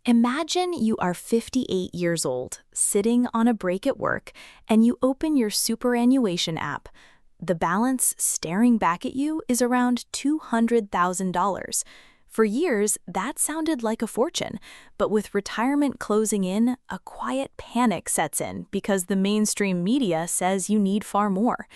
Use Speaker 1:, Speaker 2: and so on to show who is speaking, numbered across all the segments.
Speaker 1: Imagine you are 58 years old, sitting on a break at work, and you open your superannuation app. The balance staring back at you is around $200,000. For years, that sounded like a fortune, but with retirement closing in, a quiet panic sets in because the mainstream media says you need far more.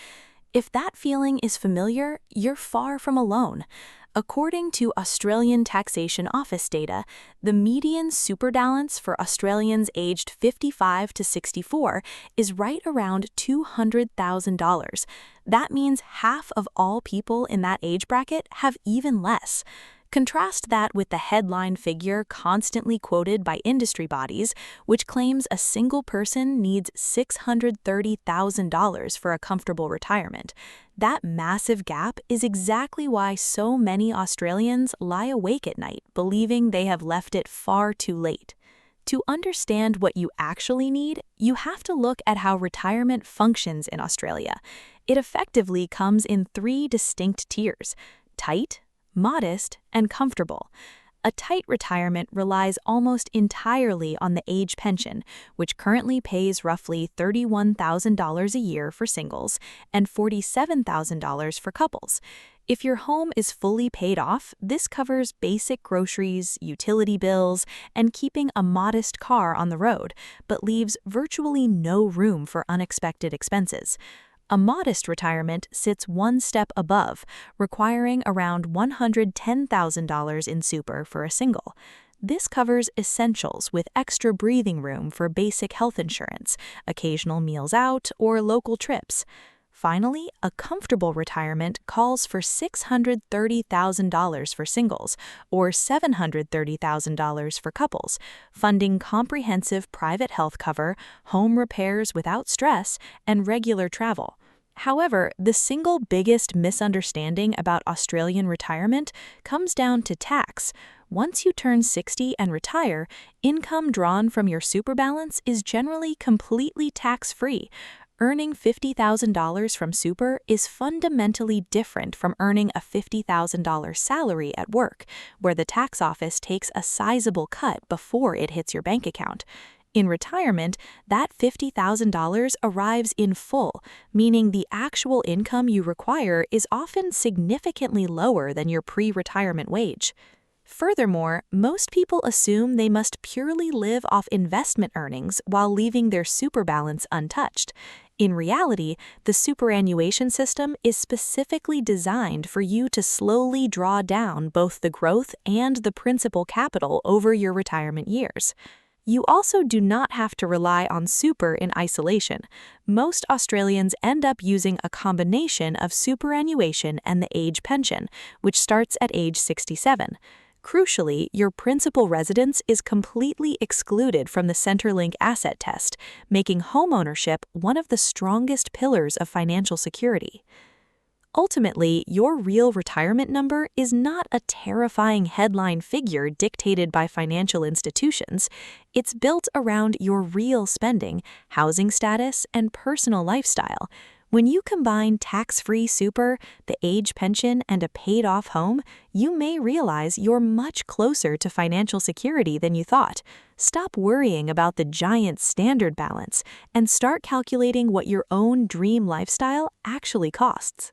Speaker 1: If that feeling is familiar, you're far from alone. According to Australian Taxation Office data, the median superbalance for Australians aged 55 to 64 is right around $200,000. That means half of all people in that age bracket have even less. Contrast that with the headline figure constantly quoted by industry bodies, which claims a single person needs $630,000 for a comfortable retirement. That massive gap is exactly why so many Australians lie awake at night, believing they have left it far too late. To understand what you actually need, you have to look at how retirement functions in Australia. It effectively comes in three distinct tiers: tight, modest, and comfortable. A tight retirement relies almost entirely on the age pension, which currently pays roughly $31,000 a year for singles and $47,000 for couples. If your home is fully paid off, this covers basic groceries, utility bills, and keeping a modest car on the road, but leaves virtually no room for unexpected expenses. A modest retirement sits one step above, requiring around $110,000 in super for a single. This covers essentials with extra breathing room for basic health insurance, occasional meals out, or local trips. Finally, a comfortable retirement calls for $630,000 for singles or $730,000 for couples, funding comprehensive private health cover, home repairs without stress, and regular travel. However, the single biggest misunderstanding about Australian retirement comes down to tax. Once you turn 60 and retire, income drawn from your super balance is generally completely tax-free. Earning $50,000 from super is fundamentally different from earning a $50,000 salary at work, where the tax office takes a sizable cut before it hits your bank account. In retirement, that $50,000 arrives in full, meaning the actual income you require is often significantly lower than your pre-retirement wage. Furthermore, most people assume they must purely live off investment earnings while leaving their super balance untouched. In reality, the superannuation system is specifically designed for you to slowly draw down both the growth and the principal capital over your retirement years. You also do not have to rely on super in isolation. Most Australians end up using a combination of superannuation and the age pension, which starts at age 67. Crucially, your principal residence is completely excluded from the Centrelink asset test, making homeownership one of the strongest pillars of financial security. Ultimately, your real retirement number is not a terrifying headline figure dictated by financial institutions. It's built around your real spending, housing status, and personal lifestyle. When you combine tax-free super, the age pension, and a paid-off home, you may realize you're much closer to financial security than you thought. Stop worrying about the giant standard balance and start calculating what your own dream lifestyle actually costs.